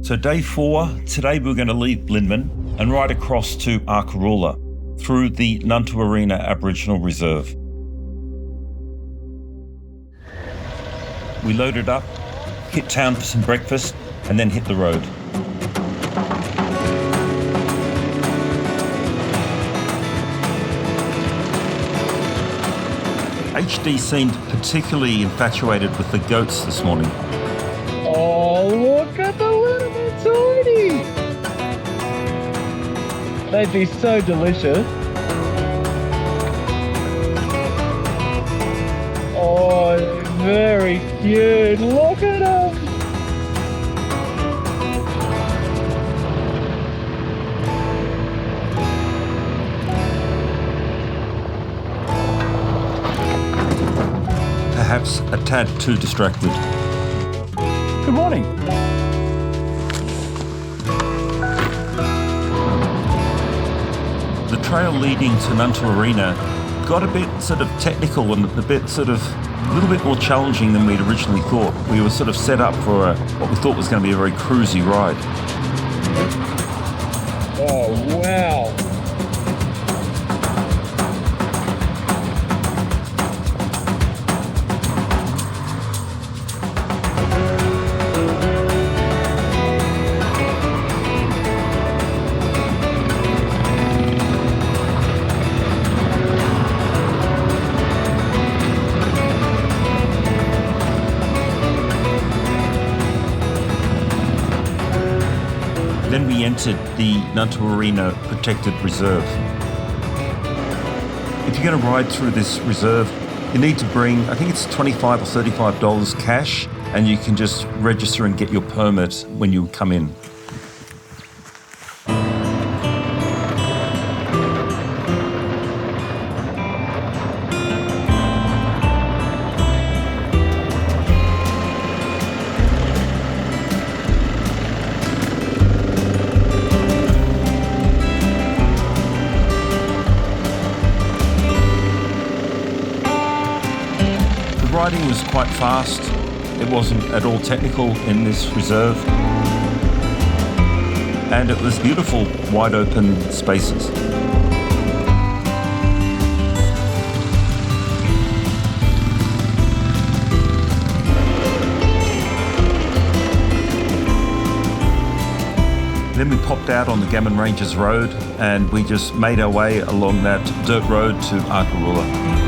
So day 4, today we're going to leave Blinman and ride across to Arkaroola through the Nantawarrina Aboriginal Reserve. We loaded up, hit town for some breakfast, and then hit the road. HD seemed particularly infatuated with the goats this morning. Oh, look at the little tiny! They'd be so delicious. Oh, very cute. Look at them! Perhaps a tad too distracted. Good morning. The trail leading to Nantawarrina got a bit sort of technical and a little bit more challenging than we'd originally thought. We were sort of set up for what we thought was going to be a very cruisy ride. Oh, wow. Then we entered the Nantawarrina Protected Reserve. If you're going to ride through this reserve, you need to bring, I think it's $25 or $35 cash, and you can just register and get your permit when you come in. The riding was quite fast. It wasn't at all technical in this reserve. And it was beautiful, wide open spaces. Then we popped out on the Gammon Ranges Rd and we just made our way along that dirt road to Arkaroola.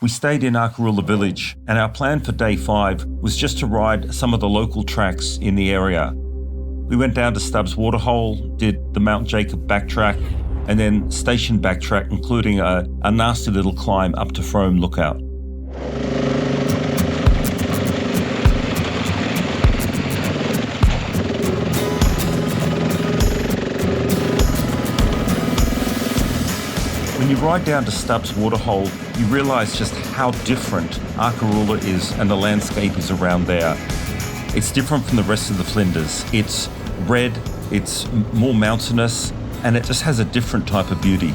We stayed in Arkaroola village, and our plan for day 5 was just to ride some of the local tracks in the area. We went down to Stubbs Waterhole, did the Mount Jacob BackTrack, and then station BackTrack, including a nasty little climb up to Frome Lookout. When you ride down to Stubbs Waterhole, you realise just how different Arkaroola is and the landscape is around there. It's different from the rest of the Flinders. It's red, it's more mountainous, and it just has a different type of beauty.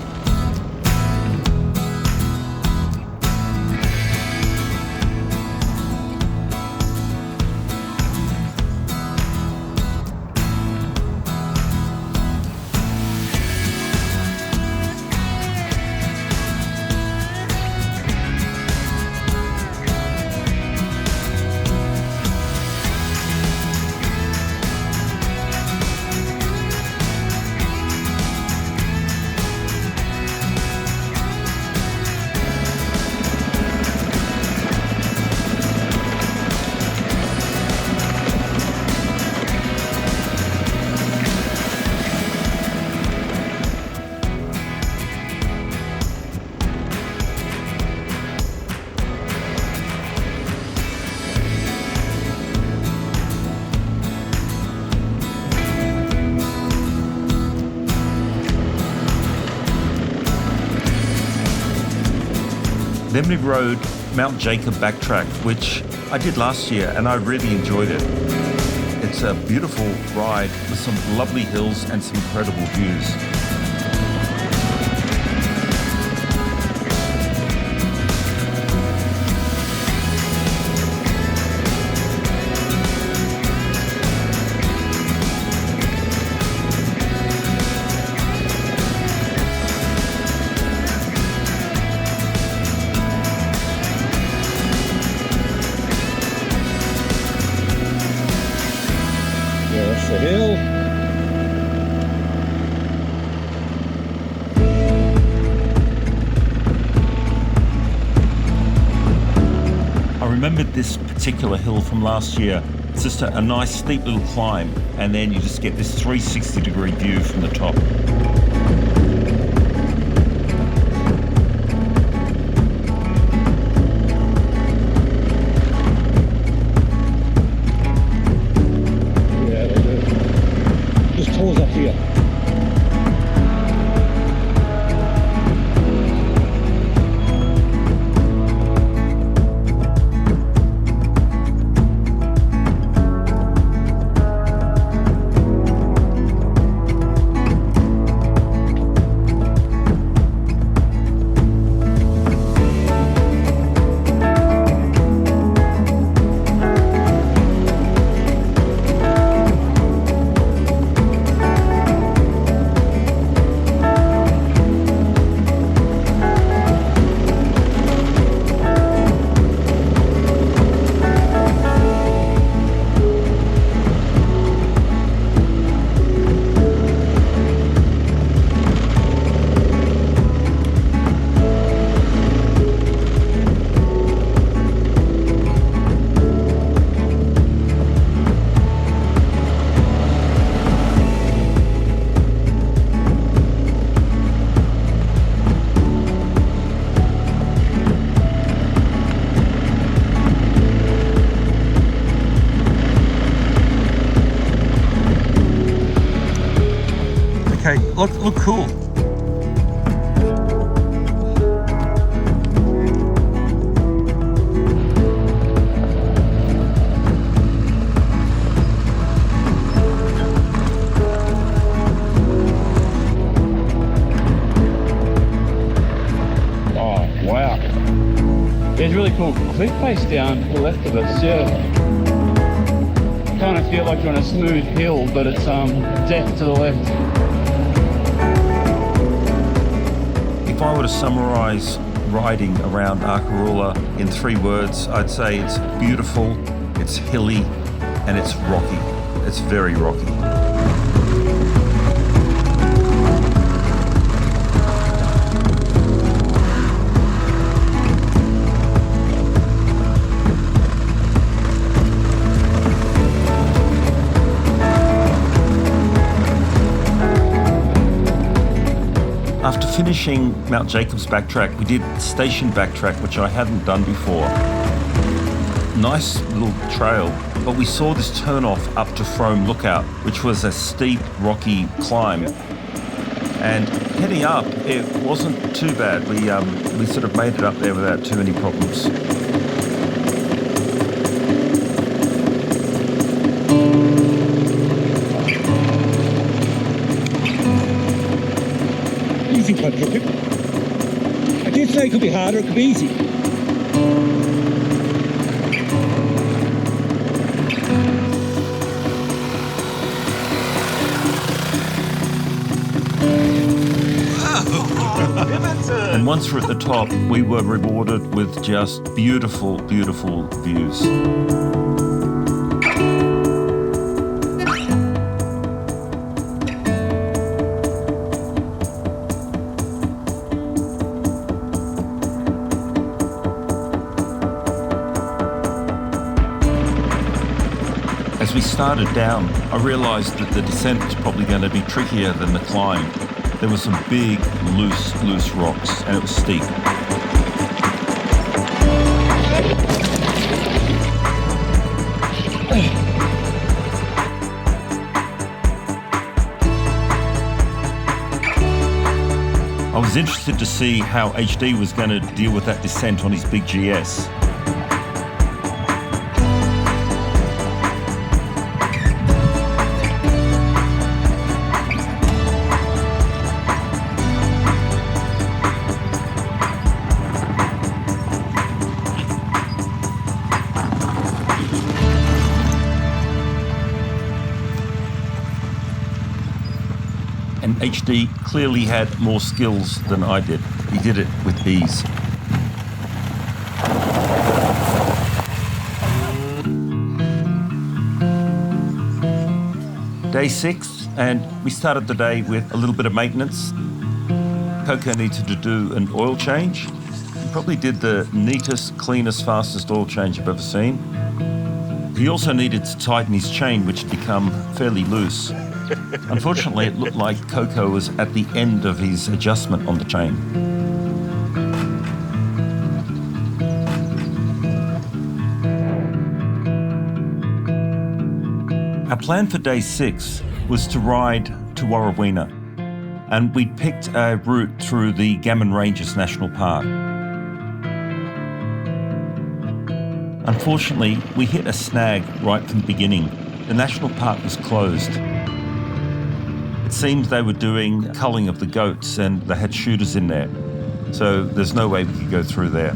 Then we rode Mount Jacob BackTrack, which I did last year and I really enjoyed it. It's a beautiful ride with some lovely hills and some incredible views. remembered this particular hill from last year. It's just a nice steep little climb, and then you just get this 360-degree view from the top. Yeah, they do. Just pause up here. Okay, look cool. Oh, wow. There's really cool cliff face down to the left of us, yeah. Kind of feel like you're on a smooth hill, but it's death to the left. If I were to summarise riding around Arkaroola in 3 words, I'd say it's beautiful, it's hilly, and it's rocky. It's very rocky. After finishing Mount Jacob's BackTrack, we did station BackTrack, which I hadn't done before. Nice little trail, but we saw this turn-off up to Frome Lookout, which was a steep, rocky climb. And heading up, it wasn't too bad. We sort of made it up there without too many problems. Easy quadruped. I did say it could be harder, it could be easy. And once we're at the top, we were rewarded with just beautiful, beautiful views. As we started down, I realised that the descent was probably going to be trickier than the climb. There were some big, loose rocks, and it was steep. I was interested to see how HD was going to deal with that descent on his big GS. And HD clearly had more skills than I did. He did it with ease. Day 6, and we started the day with a little bit of maintenance. Coco needed to do an oil change. probably did the neatest, cleanest, fastest oil change I've ever seen. He also needed to tighten his chain, which had become fairly loose. Unfortunately, it looked like Coco was at the end of his adjustment on the chain. Our plan for day 6 was to ride to Waraweena, and we'd picked a route through the Gammon Ranges National Park. Unfortunately, we hit a snag right from the beginning. The national park was closed. It seemed they were doing culling of the goats and they had shooters in there. So there's no way we could go through there.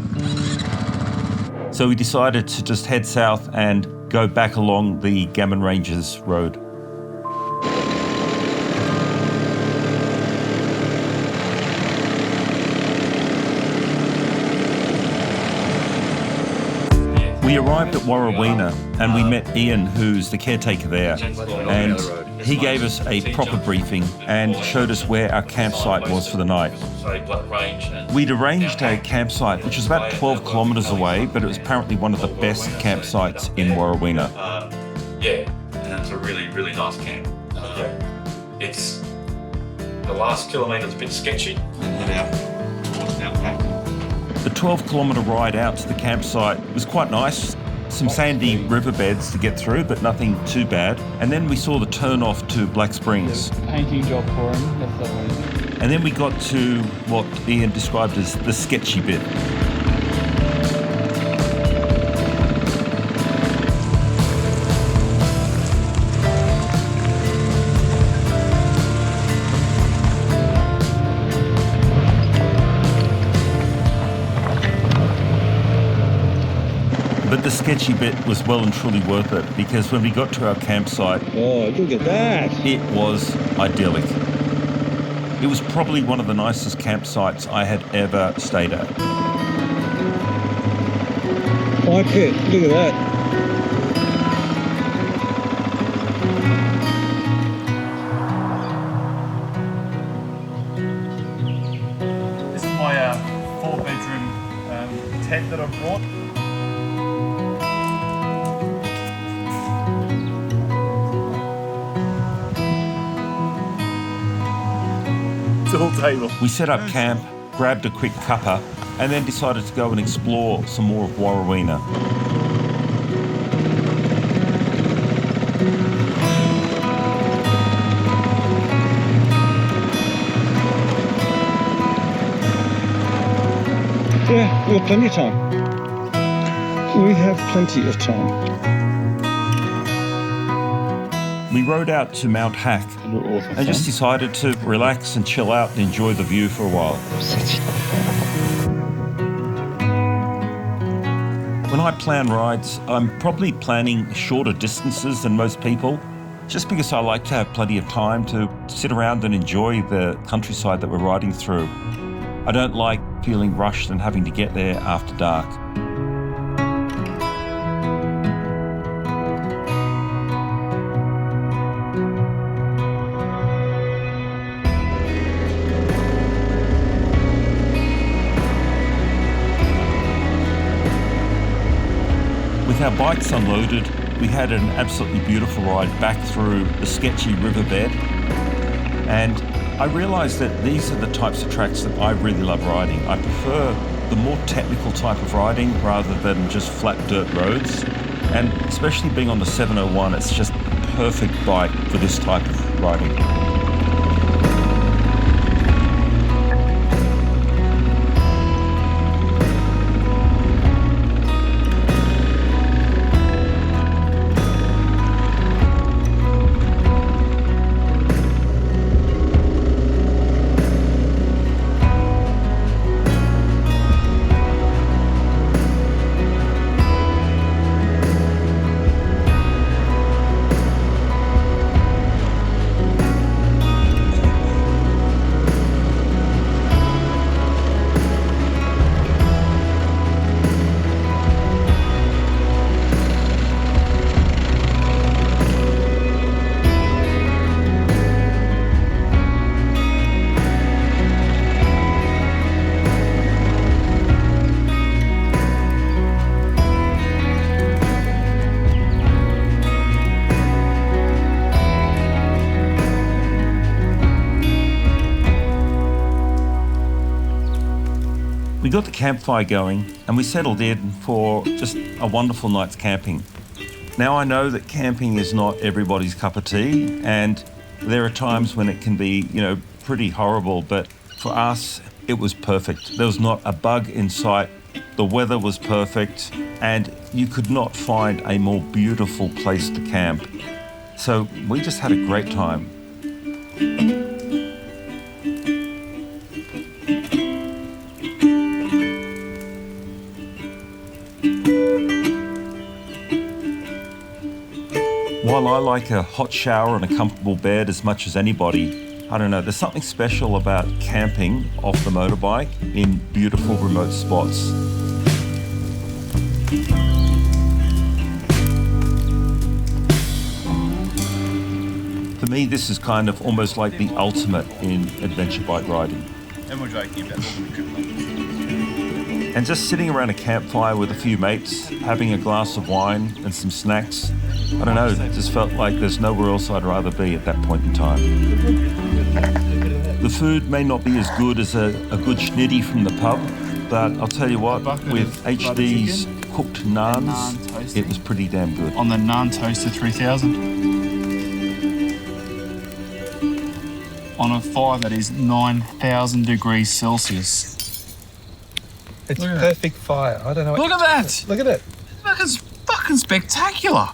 So we decided to just head south and go back along the Gammon Ranges Road. We arrived at Waraweena and we met Ian, who's the caretaker there, and he gave us a proper briefing and showed us where our campsite was for the night. We'd arranged a campsite which was about 12 kilometres away, but it was apparently one of the best campsites in Waraweena. Yeah, and it's a really, really nice camp. It's the last kilometre's a bit sketchy and head out towards Alpana. The 12-kilometre ride out to the campsite was quite nice. Some sandy riverbeds to get through, but nothing too bad. And then we saw the turn off to Black Springs. Painting job for him. That's lovely. And then we got to what Ian described as the sketchy bit. But the sketchy bit was well and truly worth it, because when we got to our campsite, Oh, look at that. it was idyllic. It was probably one of the nicest campsites I had ever stayed at. Fire pit, look at that. This is my 4-bedroom tent that I brought. Table. We set up camp, grabbed a quick cuppa, and then decided to go and explore some more of Waraweena. Yeah, we've got plenty of time. We have plenty of time. We rode out to Mount Hack and just decided to relax and chill out and enjoy the view for a while. When I plan rides, I'm probably planning shorter distances than most people, just because I like to have plenty of time to sit around and enjoy the countryside that we're riding through. I don't like feeling rushed and having to get there after dark. With our bikes unloaded, we had an absolutely beautiful ride back through the sketchy riverbed, and I realised that these are the types of tracks that I really love riding. I prefer the more technical type of riding rather than just flat dirt roads, and especially being on the 701, it's just a perfect bike for this type of riding. We got the campfire going and we settled in for just a wonderful night's camping. Now I know that camping is not everybody's cup of tea, and there are times when it can be, pretty horrible, but for us, it was perfect. There was not a bug in sight. The weather was perfect, and you could not find a more beautiful place to camp. So we just had a great time. While I like a hot shower and a comfortable bed as much as anybody, I don't know, there's something special about camping off the motorbike in beautiful remote spots. For me, this is kind of almost like the ultimate in adventure bike riding. And we're joking about And just sitting around a campfire with a few mates, having a glass of wine and some snacks, I don't know, it just felt like there's nowhere else I'd rather be at that point in time. The food may not be as good as a good schnitty from the pub, but I'll tell you what, with HD's cooked naans, it was pretty damn good. on the Naan Toaster 3000. On a fire that is 9,000 degrees Celsius. It's Look at perfect fire. I don't know. Look at that! Look at it. It's fucking spectacular.